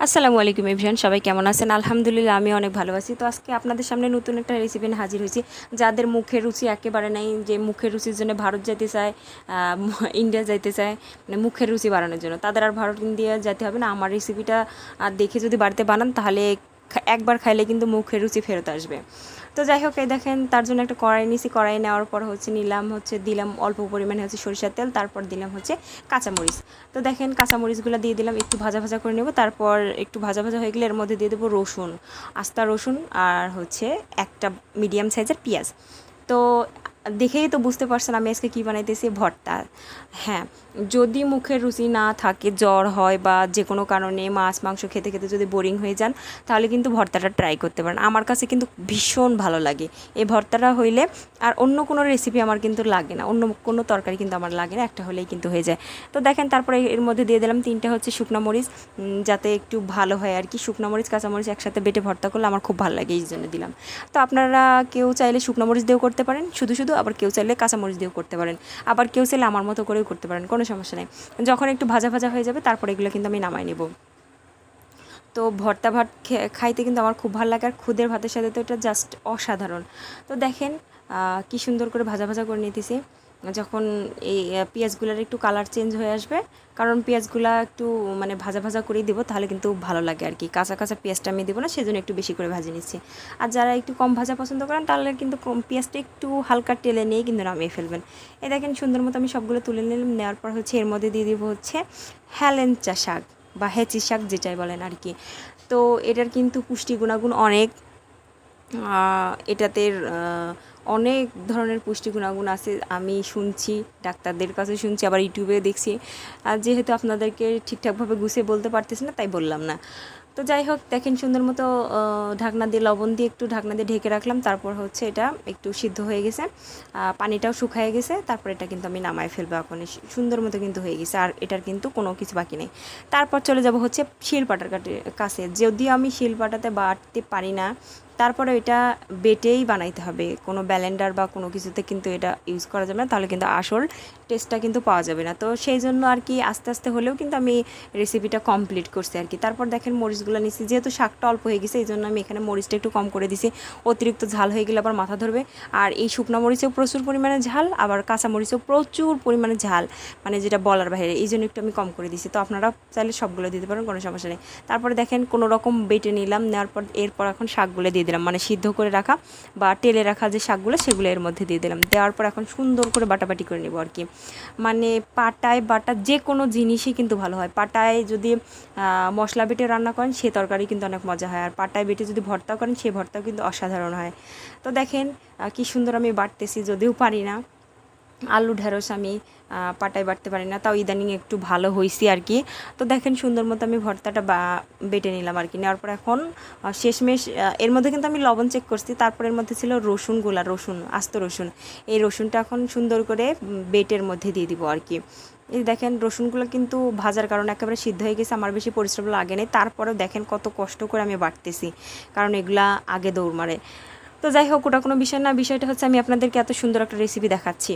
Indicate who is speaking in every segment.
Speaker 1: আসসালামু আলাইকুম এভরিওয়ান, সবাই কেমন আছেন? আলহামদুলিল্লাহ আমি অনেক ভালো আছি। তো আজকে আপনাদের সামনে নতুন একটা রেসিপি নিয়ে হাজির হয়েছি। যাদের মুখের রুচি একেবারে নাই, যে মুখের রুচির জন্য ভারত যেতে চায়, ইন্ডিয়া যাইতে চায়, মানে মুখের রুচি বাড়ানোর জন্য, তাদের আর ভারত ইন্ডিয়া যেতে হবে না। আমার রেসিপিটা দেখে যদি বাড়িতে বানান তাহলে একবার খাইলে কিন্তু মুখের রুচি ফেরত আসবে। তো যাই হোক, এই দেখেন তার জন্য একটা কড়াই নিয়েছি। কড়াই নেওয়ার পর দিলাম অল্প পরিমাণে সরিষার তেল, তারপর দিলাম কাঁচামরিচ। তো দেখেন কাঁচামরিচগুলো দিয়ে দিলাম, একটু ভাজা ভাজা করে নেব। তারপর একটু ভাজা ভাজা হয়ে গেলে এর মধ্যে দিয়ে দেবো রসুন, আস্তা রসুন, আর একটা মিডিয়াম সাইজের পেঁয়াজ। তো দেখেই তো বুঝতে পারছেন আমি আজকে কী বানাইতেছি, ভর্তা। হ্যাঁ, যদি মুখের রুচি না থাকে, জ্বর হয় বা যে কোনো কারণে মাছ মাংস খেতে খেতে যদি বোরিং হয়ে যান, তাহলে কিন্তু ভর্তাটা ট্রাই করতে পারেন। আমার কাছে কিন্তু ভীষণ ভালো লাগে এই ভর্তাটা হইলে। আর অন্য কোনো রেসিপি আমার কিন্তু লাগে না, অন্য কোনো তরকারি কিন্তু আমার লাগে না, একটা হলেই কিন্তু হয়ে যায়। তো দেখেন তারপরে এর মধ্যে দিয়ে দিলাম 3টে শুকনো মরিচ, যাতে একটু ভালো হয় আর কি। শুকনো মরিচ কাঁচামরিচ একসাথে বেটে ভর্তা করলে আমার খুব ভালো লাগে, এই জন্য দিলাম। তো আপনারা কেউ চাইলে শুকনো মরিচ দিয়েও করতে পারেন শুধু শুধু, আবার কেউ চাইলে কাঁচামরিচ দিয়েও করতে পারেন, আবার কেউ চাইলে আমার মতো করেও করতে পারেন, কোনো সমস্যা নেই। যখন একটু ভাজা ভাজা হয়ে যাবে তারপর এগুলো কিন্তু আমি নামাই নেব। তো ভর্তা ভাত খাইতে কিন্তু আমার খুব ভালো লাগে, আর খুদের ভাতের সাথে তো এটা জাস্ট অসাধারণ। তো দেখেন কি সুন্দর করে ভাজা ভাজা করে নিতেছি। যখন এই পেঁয়াজগুলোর একটু কালার চেঞ্জ হয়ে আসবে, কারণ পেঁয়াজগুলো একটু মানে ভাজা ভাজা করেই দেবো, তাহলে কিন্তু ভালো লাগে আর কি। কাঁচা কাঁচা পেঁয়াজটা আমি দেবো না, সেজন্য একটু বেশি করে ভাজি নিচ্ছি। আর যারা একটু কম ভাজা পছন্দ করেন তাহলে কিন্তু পেঁয়াজটা একটু হালকা টেলে নিয়ে কিন্তু নামিয়ে ফেলবেন। এই দেখেন সুন্দর মতো আমি সবগুলো তুলে নিলাম। নেওয়ার পর এর মধ্যে দিয়ে দেবো হেলেঞ্চা শাক বা হেচি শাক, যেটাই বলেন আর কি। তো এটার কিন্তু পুষ্টি গুণাগুণ অনেক, এটাতে অনেক ধরনের পুষ্টি গুণাগুণ আছে। আমি শুনছি, ডাক্তারদের কাছে শুনছি, আবার ইউটিউবে দেখছি। আর যেহেতু আপনাদেরকে ঠিকঠাকভাবে গুছিয়ে বলতে পারতেছি না, তাই বললাম না। তো যাই হোক, দেখেন সুন্দর মতো ঢাকনা দিয়ে লবণ দিয়ে একটু ঢাকনা দিয়ে ঢেকে রাখলাম। তারপর এটা একটু সিদ্ধ হয়ে গেছে, পানিটাও শুকায় গেছে। তারপর এটা কিন্তু আমি নামায় ফেলবো এখন। সুন্দর মতো কিন্তু হয়ে গেছে, আর এটার কিন্তু কোনো কিছু বাকি নেই। তারপর চলে যাব শিলপাটার কাছে। যদিও আমি শিলপাটাতে বাটতে পারি না, তারপরে এটা বেটেই বানাইতে হবে, কোনো ব্লেন্ডার বা কোনো কিছুতে কিন্তু এটা ইউজ করা যাবে না, তাহলে কিন্তু আসল টেস্টটা কিন্তু পাওয়া যাবে না। তো সেই জন্য আর কি আস্তে আস্তে হলেও কিন্তু আমি রেসিপিটা কমপ্লিট করছি আর কি। তারপর দেখেন মরিচগুলো নিচ্ছি, যেহেতু শাকটা অল্প হয়ে গেছে এই জন্য আমি এখানে মরিচটা একটু কম করে দিছি। অতিরিক্ত ঝাল হয়ে গেলে আবার মাথা ধরবে। আর এই শুকনো মরিচেও প্রচুর পরিমাণে ঝাল, আবার কাঁচা মরিচেও প্রচুর পরিমাণে ঝাল, মানে যেটা বলার বাইরে, এই জন্য একটু আমি কম করে দিছি। তো আপনারা চাইলে সবগুলো দিতে পারেন, কোনো সমস্যা নেই। তারপরে দেখেন কোনো রকম বেটে নিলাম, নেওয়ার পর এরপর এখন শাকগুলো দিয়ে দিলাম, মানে সিদ্ধ করে রাখা বা টেলে রাখা যে শাকগুলো, সেগুলো এর মধ্যে দিয়ে দিলাম। দেওয়ার পর এখন সুন্দর করে বাটাবাটি করে নেব আর কি। মানে পাটায় বাটা যে কোনো জিনিসই কিন্তু ভালো হয়। পাটায় যদি মশলা বেটে রান্না করেন সে তরকারি কিন্তু অনেক মজা হয়, আর পাটায় বেটে যদি ভর্তা করেন সে ভর্তাও কিন্তু অসাধারণ হয়। তো দেখেন কি সুন্দর আমি বাটতেছি, যদিও পারি না। আলু ঢেঁড়স আমি পাটায় বাটতে পারি না, তাও ইদানিং একটু ভালো হয়েছি আর কি। তো দেখেন সুন্দর মতো আমি ভর্তাটা বেটে নিলাম আর কি। নেওয়ার পর এখন শেষমেশ এর মধ্যে কিন্তু আমি লবণ চেক করছি। তারপর এর মধ্যে ছিল রসুন, আস্ত রসুন। এই রসুনটা এখন সুন্দর করে বেটের মধ্যে দিয়ে দিব আর কি। এই দেখেন রসুনগুলো কিন্তু ভাজার কারণে একেবারে সিদ্ধ হয়ে গেছে, আমার বেশি পরিশ্রম লাগে নেই। তারপরেও দেখেন কত কষ্ট করে আমি বাটতেছি, কারণ এগুলা আগে দৌড় মারে। তো যাই হোক, ওটা কোনো বিষয় না, বিষয়টা আমি আপনাদেরকে এত সুন্দর একটা রেসিপি দেখাচ্ছি।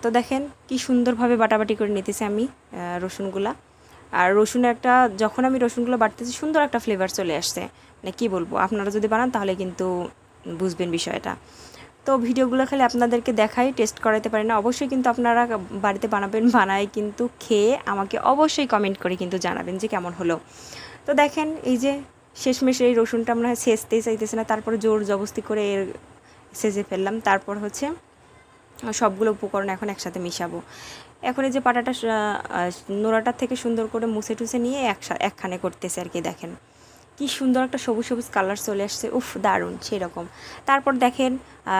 Speaker 1: তো দেখেন কি সুন্দরভাবে বাটাবাটি করে নিতেছি আমি রসুনগুলা। আর যখন আমি রসুনগুলো বাটতেছি সুন্দর একটা ফ্লেভার চলে আসছে, মানে কী বলবো, আপনারা যদি বানান তাহলে কিন্তু বুঝবেন বিষয়টা। তো ভিডিওগুলো খালি আপনাদেরকে দেখাই, টেস্ট করাতে পারি না। অবশ্যই কিন্তু আপনারা বাড়িতে বানাবেন, বানায় কিন্তু খেয়ে আমাকে অবশ্যই কমেন্ট করে কিন্তু জানাবেন যে কেমন হলো। তো দেখেন এই যে শেষমেশ এই রসুনটা আমরা সেচতেই চাইতেছে না, তারপরে জোর জবস্তি করে সেজে ফেললাম। তারপর সবগুলো উপকরণ এখন একসাথে মিশাবো। এখন এই যে পাটাটা নোড়াটার থেকে সুন্দর করে মুছে টুছে নিয়ে একখানে করতেছে আর কি। দেখেন কি সুন্দর একটা সবুজ সবুজ কালার চলে আসছে, উফ দারুণ সেরকম। তারপর দেখেন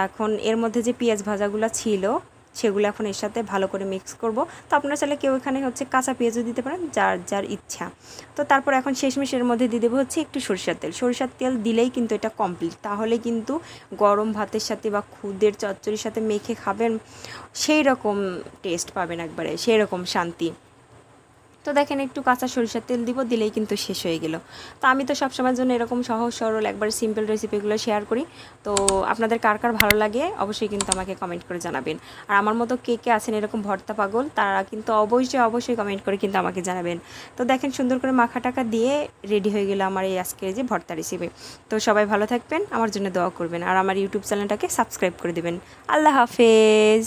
Speaker 1: এখন এর মধ্যে যে পেঁয়াজ ভাজাগুলো ছিল সেগুলো এখন এর সাথে ভালো করে মিক্স করব। তো আপনারা চাইলে কেউ এখানে কাঁচা পেঁয়াজও দিতে পারেন, যার যার ইচ্ছা। তো তারপর এখন শেষমেশ এর মধ্যে দিয়ে দেবো একটু সরিষার তেল দিলেই কিন্তু এটা কমপ্লিট। তাহলে কিন্তু গরম ভাতের সাথে বা খুদের চচ্চড়ির সাথে মেখে খাবেন, সেই রকম টেস্ট পাবেন, একবারে সেই রকম শান্তি। তো দেখেন একটু কাঁচা সরিষার তেল দিব, দিলেই কিন্তু শেষ হয়ে গেল। তো আমি তো সবসময়ের জন্য এরকম সহজ সরল একবার সিম্পল রেসিপিগুলো শেয়ার করি। তো আপনাদের কার কার ভালো লাগে অবশ্যই কিন্তু আমাকে কমেন্ট করে জানাবেন। আর আমার মতো কে কে আছেন এরকম ভর্তা পাগল, তারা কিন্তু অবশ্যই কমেন্ট করে কিন্তু আমাকে জানাবেন। তো দেখেন সুন্দর করে মাখা টাকা দিয়ে রেডি হয়ে গেল আমার এই আজকের যে ভর্তা রেসিপি। তো সবাই ভালো থাকবেন, আমার জন্য দোয়া করবেন, আর আমার ইউটিউব চ্যানেলটাকে সাবস্ক্রাইব করে দেবেন। আল্লাহ হাফেজ।